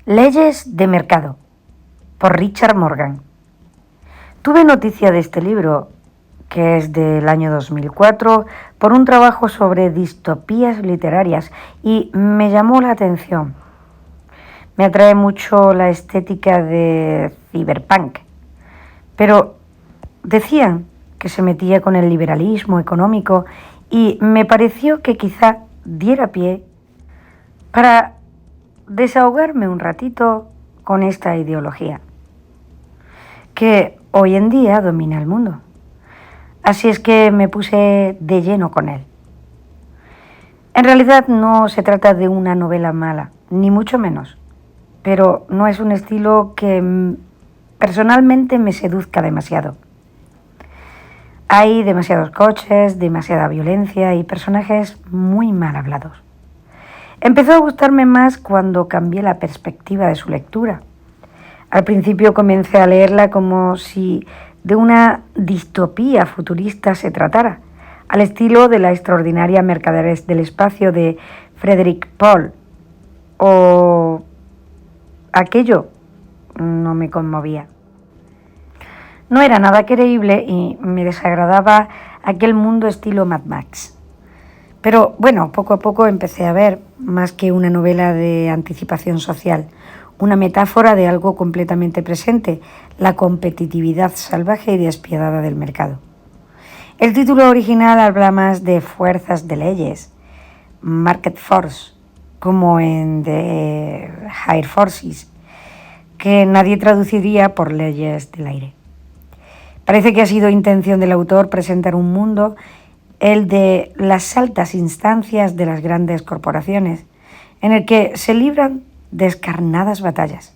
Leyes de mercado, por Richard Morgan. Tuve noticia de este libro, que es del año 2004, por un trabajo sobre distopías literarias y me llamó la atención. Me atrae mucho la estética de cyberpunk, pero decían que se metía con el liberalismo económico y me pareció que quizá diera pie para desahogarme un ratito con esta ideología, que hoy en día domina el mundo. Así es que me puse de lleno con él. En realidad no se trata de una novela mala, ni mucho menos, pero no es un estilo que personalmente me seduzca demasiado. Hay demasiados coches, demasiada violencia y personajes muy mal hablados. Empezó a gustarme más cuando cambié la perspectiva de su lectura. Al principio comencé a leerla como si de una distopía futurista se tratara, al estilo de La extraordinaria mercaderes del espacio de Frederik Pohl. O aquello no me conmovía. No era nada creíble y me desagradaba aquel mundo estilo Mad Max. Pero bueno, poco a poco empecé a ver más que una novela de anticipación social, una metáfora de algo completamente presente, la competitividad salvaje y despiadada del mercado. El título original habla más de fuerzas de leyes, market force, como en The Higher Forces, que nadie traduciría por leyes del aire. Parece que ha sido intención del autor presentar un mundo, el de las altas instancias de las grandes corporaciones, en el que se libran descarnadas batallas,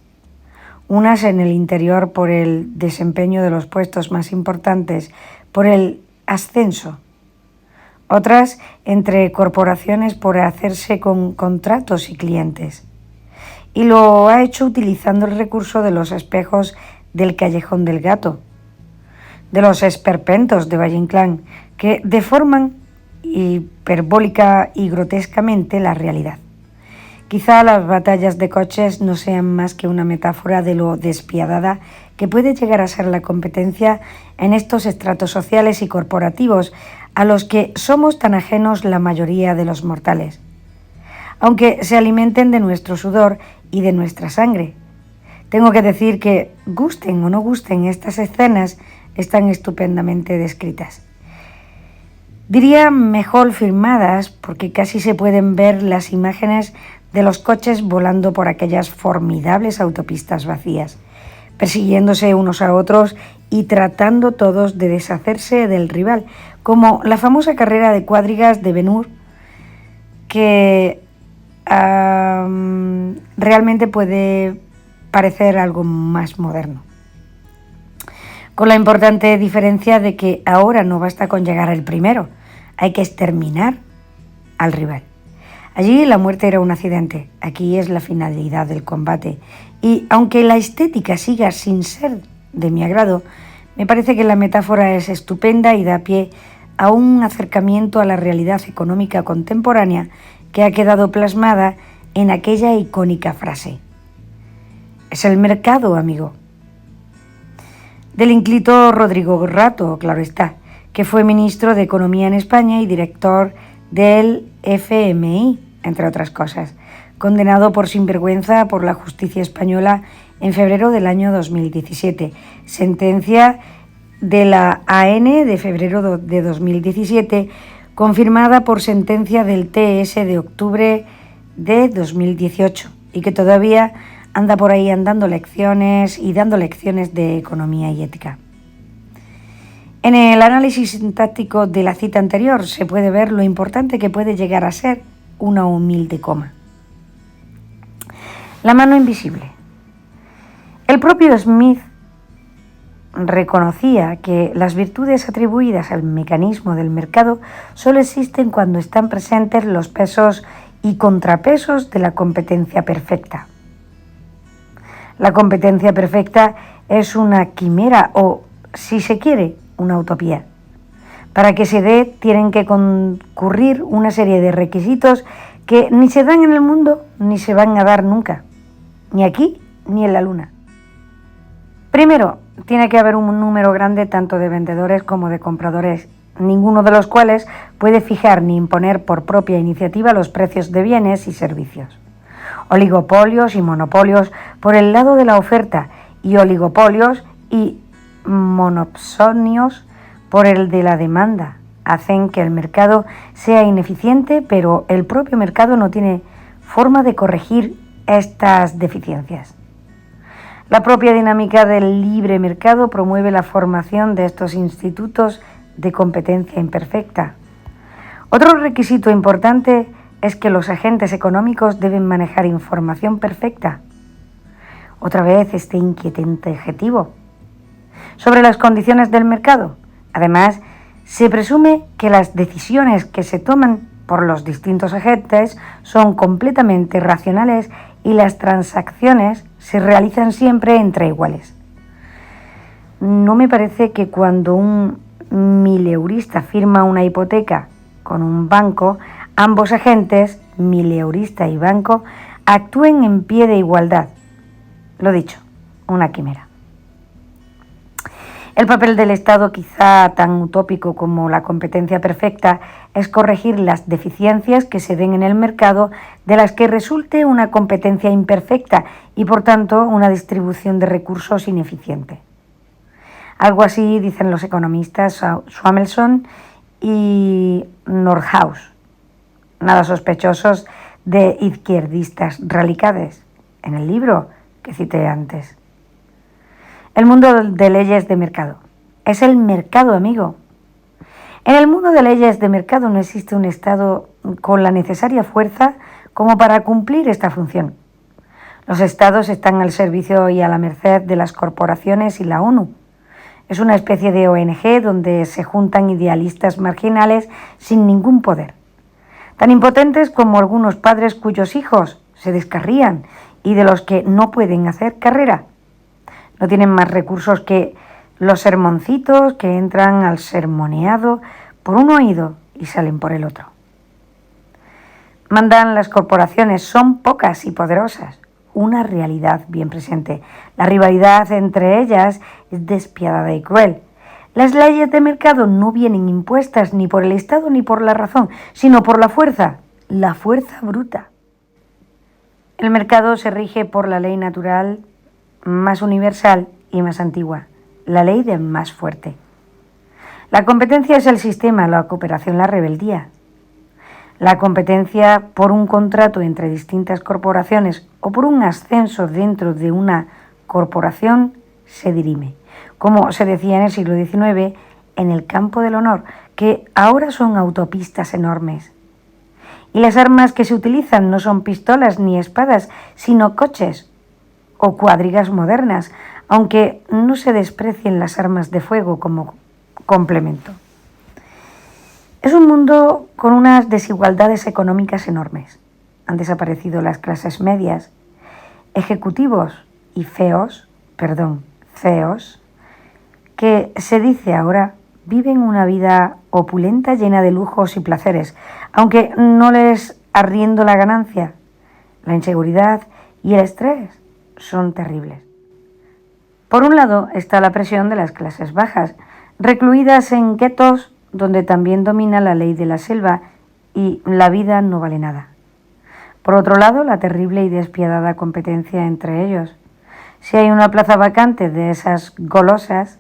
unas en el interior por el desempeño de los puestos más importantes, por el ascenso, otras entre corporaciones por hacerse con contratos y clientes. Y lo ha hecho utilizando el recurso de los espejos del Callejón del Gato, de los esperpentos de Valle Inclán, que deforman hiperbólica y grotescamente la realidad. Quizá las batallas de coches no sean más que una metáfora de lo despiadada que puede llegar a ser la competencia en estos estratos sociales y corporativos a los que somos tan ajenos la mayoría de los mortales, aunque se alimenten de nuestro sudor y de nuestra sangre. Tengo que decir que, gusten o no gusten estas escenas, están estupendamente descritas. Diría mejor filmadas porque casi se pueden ver las imágenes de los coches volando por aquellas formidables autopistas vacías, persiguiéndose unos a otros y tratando todos de deshacerse del rival, como la famosa carrera de cuadrigas de Ben-Hur, que realmente puede parecer algo más moderno. Con la importante diferencia de que ahora no basta con llegar al primero, hay que exterminar al rival. Allí la muerte era un accidente, aquí es la finalidad del combate. Y aunque la estética siga sin ser de mi agrado, me parece que la metáfora es estupenda y da pie a un acercamiento a la realidad económica contemporánea que ha quedado plasmada en aquella icónica frase: es el mercado, amigo. Del ínclito Rodrigo Rato, claro está, que fue ministro de Economía en España y director del FMI, entre otras cosas, condenado por sinvergüenza por la justicia española en febrero del año 2017, sentencia de la AN de febrero de 2017, confirmada por sentencia del TS de octubre de 2018 y que todavía anda por ahí dando lecciones de economía y ética. En el análisis sintáctico de la cita anterior se puede ver lo importante que puede llegar a ser una humilde coma. La mano invisible. El propio Smith reconocía que las virtudes atribuidas al mecanismo del mercado solo existen cuando están presentes los pesos y contrapesos de la competencia perfecta. La competencia perfecta es una quimera o, si se quiere, una utopía. Para que se dé, tienen que concurrir una serie de requisitos que ni se dan en el mundo ni se van a dar nunca. ni aquí ni en la luna. Primero, tiene que haber un número grande tanto de vendedores como de compradores, ninguno de los cuales puede fijar ni imponer por propia iniciativa los precios de bienes y servicios. Oligopolios y monopolios por el lado de la oferta y oligopolios y monopsonios por el de la demanda hacen que el mercado sea ineficiente, pero el propio mercado no tiene forma de corregir estas deficiencias. La propia dinámica del libre mercado promueve la formación de estos institutos de competencia imperfecta. Otro requisito importante es que los agentes económicos deben manejar información perfecta. Otra vez este inquietante adjetivo. Sobre las condiciones del mercado. Además, se presume que las decisiones que se toman por los distintos agentes son completamente racionales y las transacciones se realizan siempre entre iguales. No me parece que cuando un mileurista firma una hipoteca con un banco, ambos agentes, mileurista y banco, actúen en pie de igualdad. Lo dicho, una quimera. El papel del Estado, quizá tan utópico como la competencia perfecta, es corregir las deficiencias que se den en el mercado de las que resulte una competencia imperfecta y, por tanto, una distribución de recursos ineficiente. Algo así dicen los economistas Samuelson y Nordhaus, nada sospechosos de izquierdistas radicales, en el libro que cité antes. El mundo de leyes de mercado. Es el mercado, amigo. En el mundo de leyes de mercado no existe un Estado con la necesaria fuerza como para cumplir esta función. Los Estados están al servicio y a la merced de las corporaciones y la ONU. Es una especie de ONG donde se juntan idealistas marginales sin ningún poder, tan impotentes como algunos padres cuyos hijos se descarrían y de los que no pueden hacer carrera. No tienen más recursos que los sermoncitos que entran al sermoneado por un oído y salen por el otro. Mandan las corporaciones, son pocas y poderosas, una realidad bien presente. La rivalidad entre ellas es despiadada y cruel. Las leyes de mercado no vienen impuestas ni por el Estado ni por la razón, sino por la fuerza bruta. El mercado se rige por la ley natural más universal y más antigua, la ley del más fuerte. La competencia es el sistema, la cooperación la rebeldía. La competencia por un contrato entre distintas corporaciones o por un ascenso dentro de una corporación se dirime, como se decía en el siglo XIX, en el campo del honor, que ahora son autopistas enormes. Y las armas que se utilizan no son pistolas ni espadas, sino coches o cuadrigas modernas, aunque no se desprecien las armas de fuego como complemento. Es un mundo con unas desigualdades económicas enormes. Han desaparecido las clases medias, ejecutivos y CEOs, que se dice ahora viven una vida opulenta llena de lujos y placeres, aunque no les arriendo la ganancia. La inseguridad y el estrés son terribles. Por un lado está la presión de las clases bajas, recluidas en guetos donde también domina la ley de la selva y la vida no vale nada. Por otro lado, la terrible y despiadada competencia entre ellos. Si hay una plaza vacante de esas golosas,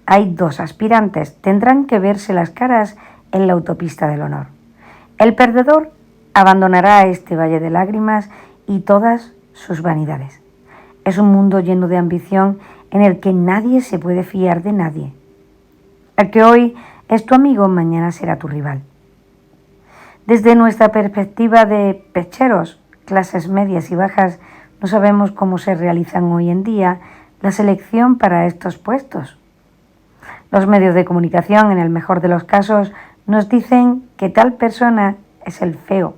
hay dos aspirantes, tendrán que verse las caras en la autopista del honor. El perdedor abandonará este valle de lágrimas y todas sus vanidades. Es un mundo lleno de ambición en el que nadie se puede fiar de nadie. El que hoy es tu amigo, mañana será tu rival. Desde nuestra perspectiva de pecheros, clases medias y bajas, no sabemos cómo se realizan hoy en día la selección para estos puestos. Los medios de comunicación, en el mejor de los casos, nos dicen que tal persona es el CEO,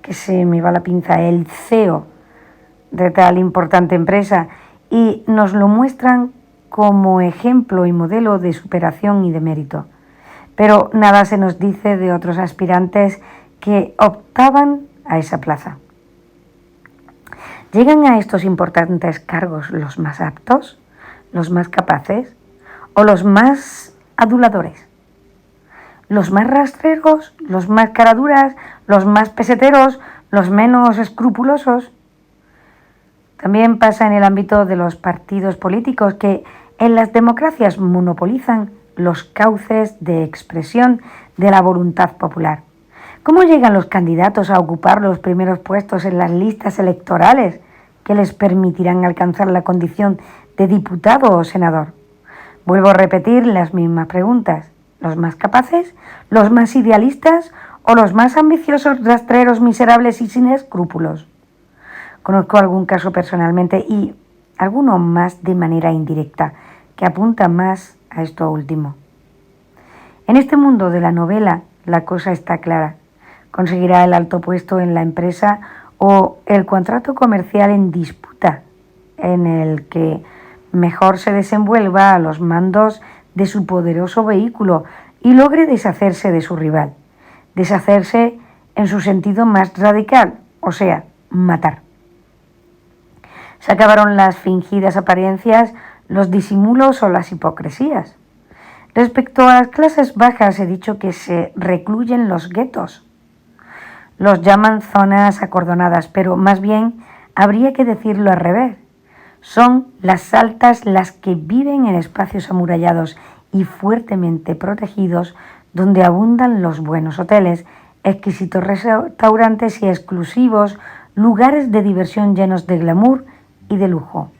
que se me va la pinza, el CEO de tal importante empresa, y nos lo muestran como ejemplo y modelo de superación y de mérito. Pero nada se nos dice de otros aspirantes que optaban a esa plaza. ¿Llegan a estos importantes cargos los más aptos, los más capaces o los más aduladores? ¿Los más rastreros, los más caraduras, los más peseteros, los menos escrupulosos? También pasa en el ámbito de los partidos políticos que en las democracias monopolizan los cauces de expresión de la voluntad popular. ¿Cómo llegan los candidatos a ocupar los primeros puestos en las listas electorales que les permitirán alcanzar la condición de diputado o senador? Vuelvo a repetir las mismas preguntas. ¿Los más capaces? ¿Los más idealistas? ¿O los más ambiciosos, rastreros, miserables y sin escrúpulos? Conozco algún caso personalmente y alguno más de manera indirecta, que apunta más a esto último. En este mundo de la novela, la cosa está clara. Conseguirá el alto puesto en la empresa o el contrato comercial en disputa, en el que mejor se desenvuelva a los mandos de su poderoso vehículo y logre deshacerse de su rival. Deshacerse en su sentido más radical, o sea, matar. Se acabaron las fingidas apariencias, los disimulos o las hipocresías. Respecto a las clases bajas he dicho que se recluyen los guetos. Los llaman zonas acordonadas, pero más bien habría que decirlo al revés. Son las altas las que viven en espacios amurallados y fuertemente protegidos, donde abundan los buenos hoteles, exquisitos restaurantes y exclusivos lugares de diversión llenos de glamour y de lujo.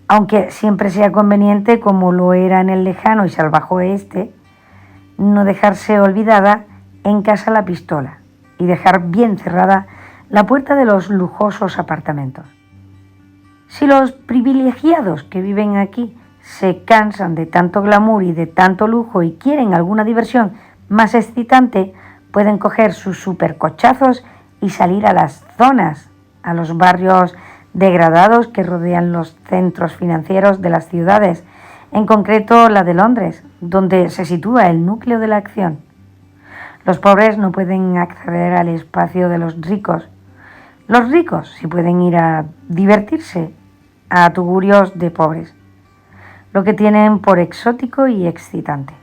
Aunque siempre sea conveniente, como lo era en el lejano y salvaje oeste, no dejarse olvidada en casa la pistola y dejar bien cerrada la puerta de los lujosos apartamentos. Si los privilegiados que viven aquí se cansan de tanto glamour y de tanto lujo y quieren alguna diversión más excitante, pueden coger sus supercochazos y salir a las zonas, a los barrios degradados que rodean los centros financieros de las ciudades, en concreto la de Londres, donde se sitúa el núcleo de la acción. Los pobres no pueden acceder al espacio de los ricos. Los ricos sí pueden ir a divertirse a tugurios de pobres, lo que tienen por exótico y excitante.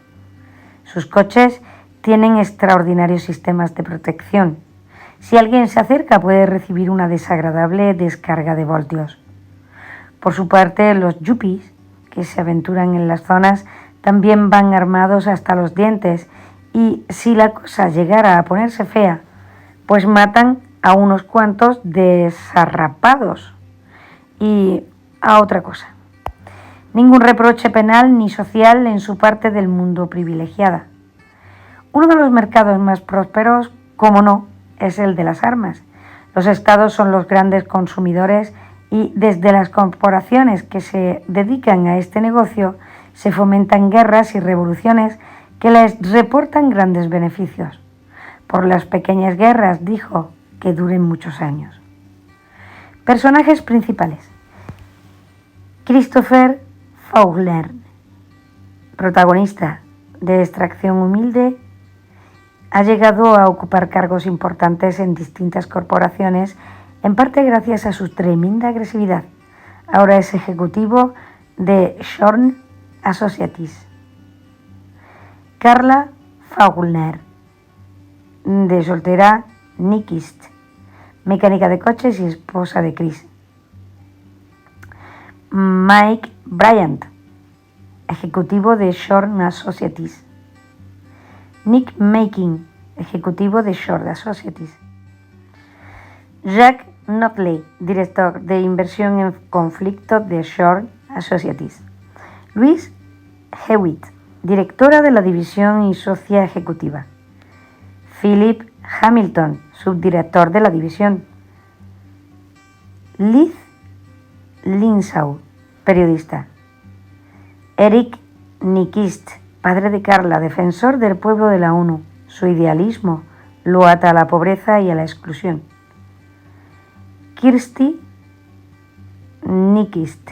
Sus coches tienen extraordinarios sistemas de protección. Si alguien se acerca puede recibir una desagradable descarga de voltios. Por su parte, los yuppies que se aventuran en las zonas también van armados hasta los dientes y si la cosa llegara a ponerse fea, pues matan a unos cuantos desarrapados. Y a otra cosa. Ningún reproche penal ni social en su parte del mundo privilegiada. Uno de los mercados más prósperos, como no, es el de las armas. Los estados son los grandes consumidores y desde las corporaciones que se dedican a este negocio se fomentan guerras y revoluciones que les reportan grandes beneficios. Por las pequeñas guerras, dijo, que duren muchos años. Personajes principales. Christopher Fowler, protagonista de extracción humilde, ha llegado a ocupar cargos importantes en distintas corporaciones, en parte gracias a su tremenda agresividad. Ahora es ejecutivo de Shorn Associates. Carla Fowler, de soltera Nikist, mecánica de coches y esposa de Chris. Mike Bryant, ejecutivo de Shorn Associates. Nick Making, ejecutivo de Shorn Associates. Jack Notley, director de inversión en conflicto de Shorn Associates. Louise Hewitt, directora de la división y socia ejecutiva. Philip Hamilton, subdirector de la división. Liz Linsau, periodista. Eric Nikist, padre de Carla, defensor del pueblo de la ONU. Su idealismo lo ata a la pobreza y a la exclusión. Kirsty Nikist,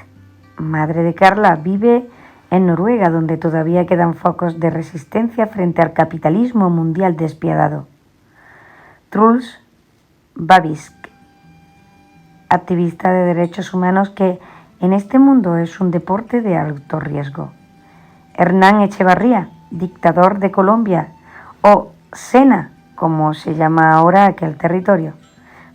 madre de Carla, vive en Noruega, donde todavía quedan focos de resistencia frente al capitalismo mundial despiadado. Truls Babisk, activista de derechos humanos que en este mundo es un deporte de alto riesgo. Hernán Echevarría, dictador de Colombia, o Sena, como se llama ahora aquel territorio,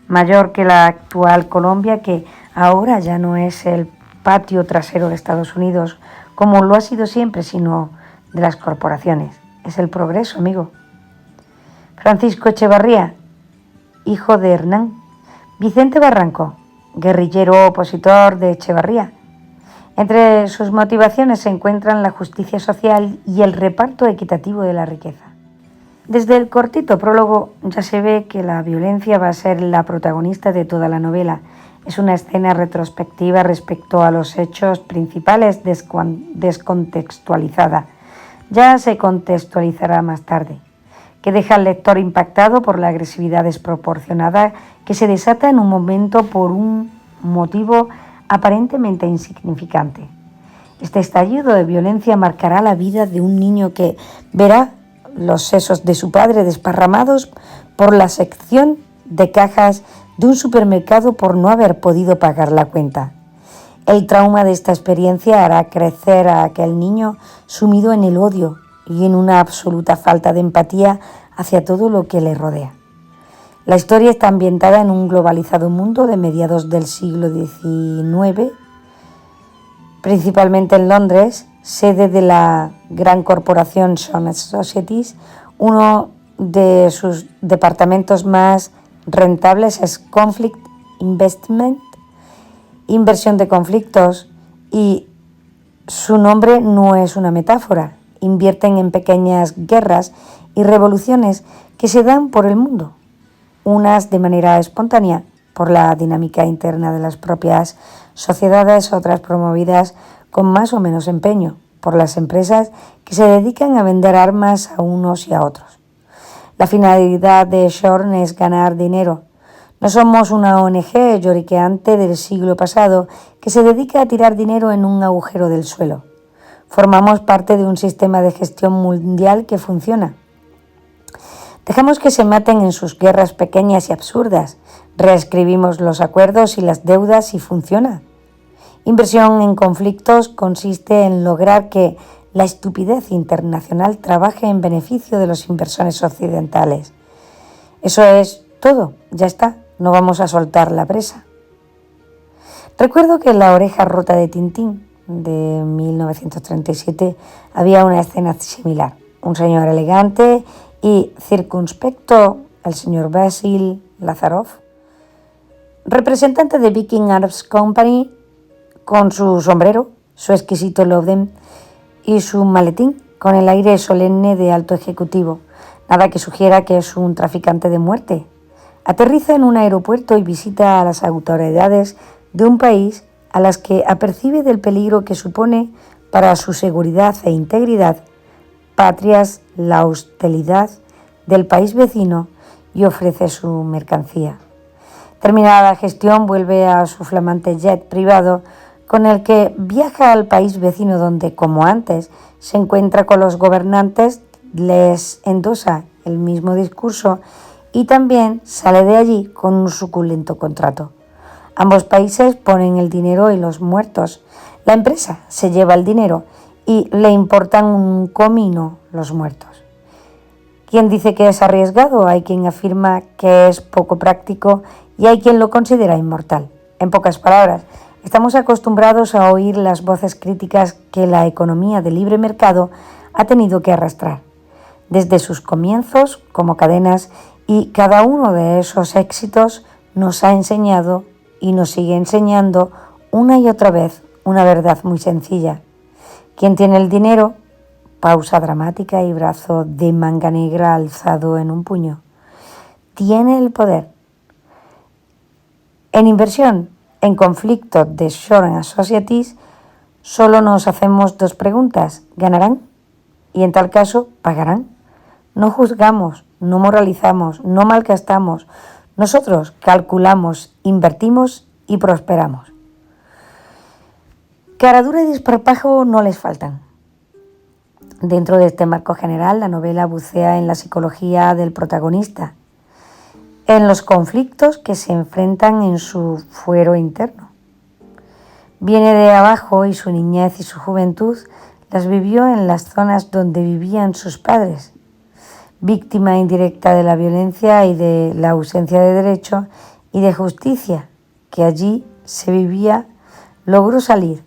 mayor que la actual Colombia, que ahora ya no es el patio trasero de Estados Unidos, como lo ha sido siempre, sino de las corporaciones. Es el progreso, amigo. Francisco Echevarría, hijo de Hernán. Vicente Barranco, guerrillero opositor de Echevarría. Entre sus motivaciones se encuentran la justicia social y el reparto equitativo de la riqueza. Desde el cortito prólogo ya se ve que la violencia va a ser la protagonista de toda la novela. Es una escena retrospectiva respecto a los hechos principales descontextualizada. Ya se contextualizará más tarde, que deja al lector impactado por la agresividad desproporcionada que se desata en un momento por un motivo aparentemente insignificante. Este estallido de violencia marcará la vida de un niño que verá los sesos de su padre desparramados por la sección de cajas de un supermercado por no haber podido pagar la cuenta. El trauma de esta experiencia hará crecer a aquel niño sumido en el odio y en una absoluta falta de empatía hacia todo lo que le rodea. La historia está ambientada en un globalizado mundo de mediados del siglo XIX, principalmente en Londres, sede de la gran corporación Shaw Societies. Uno de sus departamentos más rentables es Conflict Investment, inversión de conflictos, y su nombre no es una metáfora. Invierten en pequeñas guerras y revoluciones que se dan por el mundo, unas de manera espontánea por la dinámica interna de las propias sociedades, otras promovidas con más o menos empeño por las empresas que se dedican a vender armas a unos y a otros. La finalidad de Shorn es ganar dinero. No somos una ONG lloriqueante del siglo pasado que se dedica a tirar dinero en un agujero del suelo. Formamos parte de un sistema de gestión mundial que funciona. Dejamos que se maten en sus guerras pequeñas y absurdas. Reescribimos los acuerdos y las deudas y funciona. Inversión en conflictos consiste en lograr que la estupidez internacional trabaje en beneficio de los inversores occidentales. Eso es todo, ya está, no vamos a soltar la presa. Recuerdo que en La oreja rota de Tintín, de 1937, había una escena similar. Un señor elegante y circunspecto, el señor Basil Lazarov, representante de Viking Arms Company, con su sombrero, su exquisito Loden y su maletín, con el aire solemne de alto ejecutivo, nada que sugiera que es un traficante de muerte. Aterriza en un aeropuerto y visita a las autoridades de un país a las que apercibe del peligro que supone para su seguridad e integridad, patrias la hostilidad del país vecino, y ofrece su mercancía. Terminada la gestión, vuelve a su flamante jet privado, con el que viaja al país vecino donde, como antes, se encuentra con los gobernantes, les endosa el mismo discurso y también sale de allí con un suculento contrato. Ambos países ponen el dinero y los muertos. La empresa se lleva el dinero y le importan un comino los muertos. ¿Quién dice que es arriesgado? Hay quien afirma que es poco práctico y hay quien lo considera inmortal. En pocas palabras, estamos acostumbrados a oír las voces críticas que la economía de libre mercado ha tenido que arrastrar desde sus comienzos como cadenas, y cada uno de esos éxitos nos ha enseñado y nos sigue enseñando una y otra vez una verdad muy sencilla. Quien tiene el dinero, pausa dramática y brazo de manga negra alzado en un puño, tiene el poder. En inversión en conflicto de Shaw Societies, solo nos hacemos dos preguntas: ¿ganarán? Y en tal caso, ¿pagarán? No juzgamos, no moralizamos, no malgastamos. Nosotros calculamos, invertimos y prosperamos. Caradura y desparpajo no les faltan. Dentro de este marco general, la novela bucea en la psicología del protagonista. en los conflictos que se enfrentan en su fuero interno. Viene de abajo y su niñez y su juventud las vivió en las zonas donde vivían sus padres. Víctima indirecta de la violencia y de la ausencia de derecho y de justicia que allí se vivía, logró salir,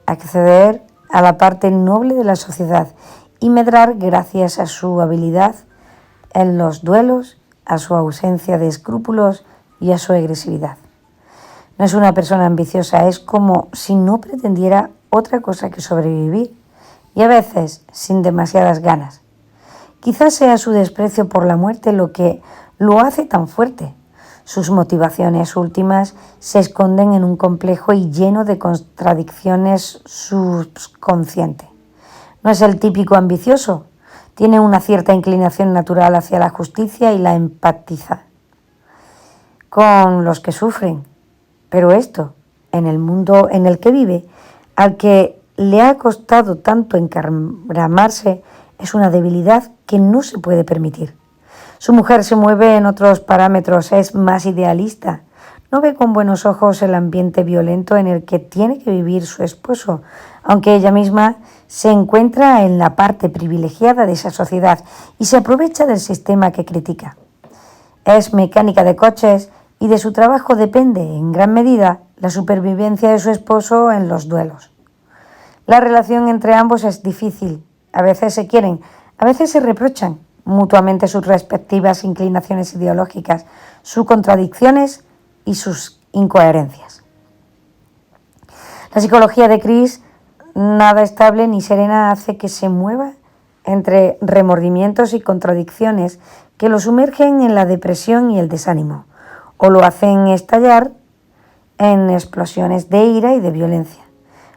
acceder a la parte noble de la sociedad y medrar gracias a su habilidad en los duelos, a su ausencia de escrúpulos y a su agresividad. No es una persona ambiciosa, es como si no pretendiera otra cosa que sobrevivir y a veces sin demasiadas ganas. Quizás sea su desprecio por la muerte lo que lo hace tan fuerte. Sus motivaciones últimas se esconden en un complejo y lleno de contradicciones subconsciente. No es el típico ambicioso, tiene una cierta inclinación natural hacia la justicia y la empatiza con los que sufren. Pero esto, en el mundo en el que vive, al que le ha costado tanto encaramarse, es una debilidad que no se puede permitir. Su mujer se mueve en otros parámetros, es más idealista. No ve con buenos ojos el ambiente violento en el que tiene que vivir su esposo, aunque ella misma se encuentra en la parte privilegiada de esa sociedad y se aprovecha del sistema que critica. Es mecánica de coches y de su trabajo depende, en gran medida, la supervivencia de su esposo en los duelos. La relación entre ambos es difícil. A veces se quieren, a veces se reprochan mutuamente sus respectivas inclinaciones ideológicas, sus contradicciones y sus incoherencias. La psicología de Chris, nada estable ni serena, hace que se mueva entre remordimientos y contradicciones que lo sumergen en la depresión y el desánimo, o lo hacen estallar en explosiones de ira y de violencia.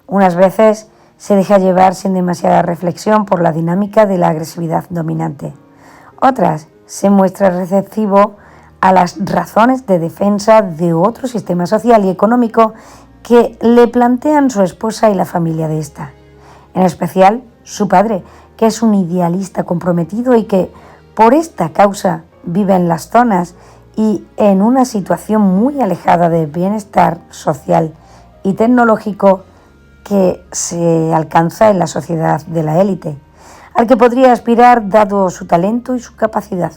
Unas veces se deja llevar sin demasiada reflexión por la dinámica de la agresividad dominante. Otras se muestra receptivo a las razones de defensa de otro sistema social y económico que le plantean su esposa y la familia de esta. En especial, su padre, que es un idealista comprometido y que, por esta causa, vive en las zonas y en una situación muy alejada del bienestar social y tecnológico que se alcanza en la sociedad de la élite, al que podría aspirar dado su talento y su capacidad.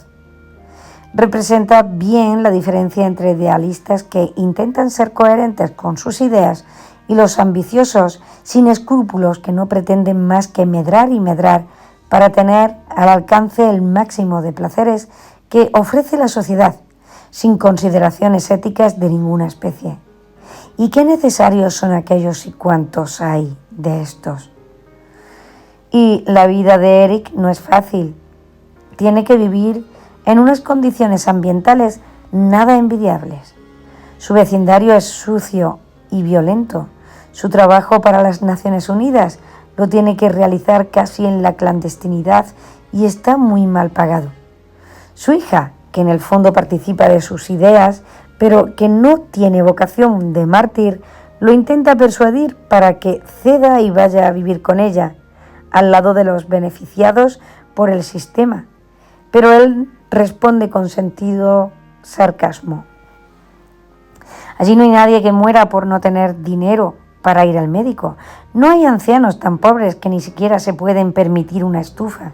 Representa bien la diferencia entre idealistas que intentan ser coherentes con sus ideas y los ambiciosos sin escrúpulos que no pretenden más que medrar y medrar para tener al alcance el máximo de placeres que ofrece la sociedad, sin consideraciones éticas de ninguna especie. ¿Y qué necesarios son aquellos y cuántos hay de estos? Y la vida de Eric no es fácil. Tiene que vivir en unas condiciones ambientales nada envidiables. Su vecindario es sucio y violento. Su trabajo para las Naciones Unidas lo tiene que realizar casi en la clandestinidad y está muy mal pagado. Su hija, que en el fondo participa de sus ideas, pero que no tiene vocación de mártir, lo intenta persuadir para que ceda y vaya a vivir con ella, al lado de los beneficiados por el sistema. Pero él responde con sentido sarcasmo. Allí no hay nadie que muera por no tener dinero para ir al médico. No hay ancianos tan pobres que ni siquiera se pueden permitir una estufa,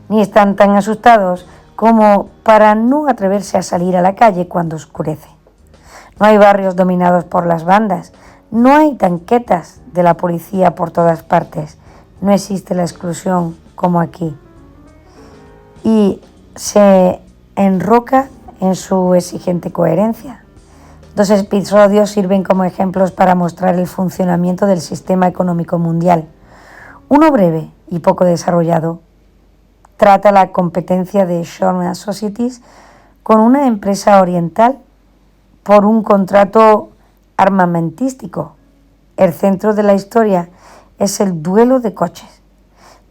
ni están tan asustados como para no atreverse a salir a la calle cuando oscurece. No hay barrios dominados por las bandas, no hay tanquetas de la policía por todas partes, no existe la exclusión como aquí. Y se enroca en su exigente coherencia. 2 episodios sirven como ejemplos para mostrar el funcionamiento del sistema económico mundial. Uno breve y poco desarrollado trata la competencia de Shaw Associates con una empresa oriental por un contrato armamentístico. El centro de la historia es el duelo de coches,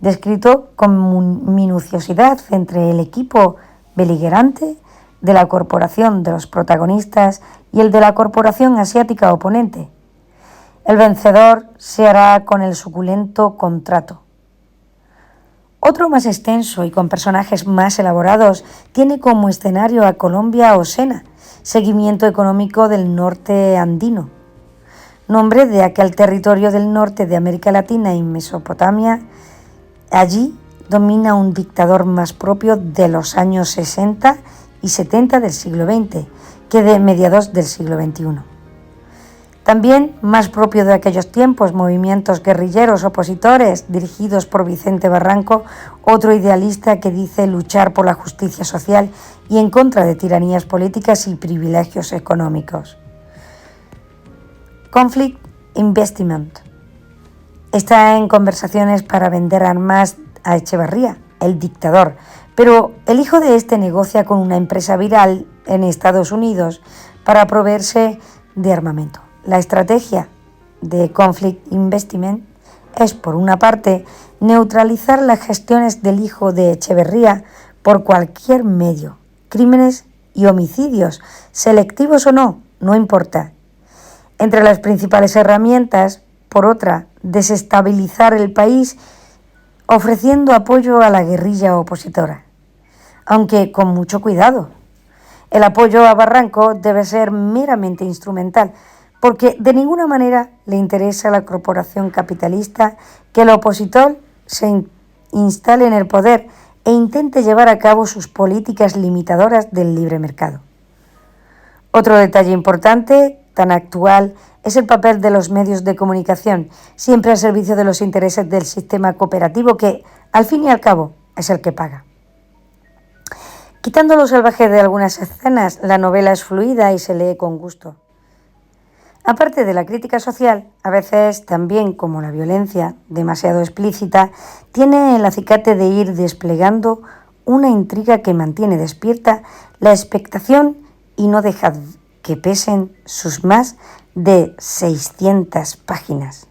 descrito con minuciosidad entre el equipo beligerante de la corporación de los protagonistas y el de la corporación asiática oponente. El vencedor se hará con el suculento contrato. Otro más extenso y con personajes más elaborados tiene como escenario a Colombia o Sena, seguimiento económico del norte andino, nombre de aquel territorio del norte de América Latina y Mesopotamia. Allí domina un dictador más propio de los años 60 y 70 del siglo XX que de mediados del siglo XXI. También más propio de aquellos tiempos, movimientos guerrilleros opositores dirigidos por Vicente Barranco, otro idealista que dice luchar por la justicia social y en contra de tiranías políticas y privilegios económicos. Conflict Investment está en conversaciones para vender armas a Echeverría, el dictador, pero el hijo de este negocia con una empresa viral en Estados Unidos para proveerse de armamento. La estrategia de Conflict Investment es, por una parte, neutralizar las gestiones del hijo de Echeverría por cualquier medio, crímenes y homicidios, selectivos o no, no importa. Entre las principales herramientas, por otra, desestabilizar el país ofreciendo apoyo a la guerrilla opositora, aunque con mucho cuidado. El apoyo a Barranco debe ser meramente instrumental, porque de ninguna manera le interesa a la corporación capitalista que el opositor se instale en el poder e intente llevar a cabo sus políticas limitadoras del libre mercado. Otro detalle importante, tan actual, es el papel de los medios de comunicación, siempre al servicio de los intereses del sistema cooperativo que, al fin y al cabo, es el que paga. Quitando lo salvaje de algunas escenas, la novela es fluida y se lee con gusto. Aparte de la crítica social, a veces también, como la violencia, demasiado explícita, tiene el acicate de ir desplegando una intriga que mantiene despierta la expectación y no deja que pesen sus más de 600 páginas.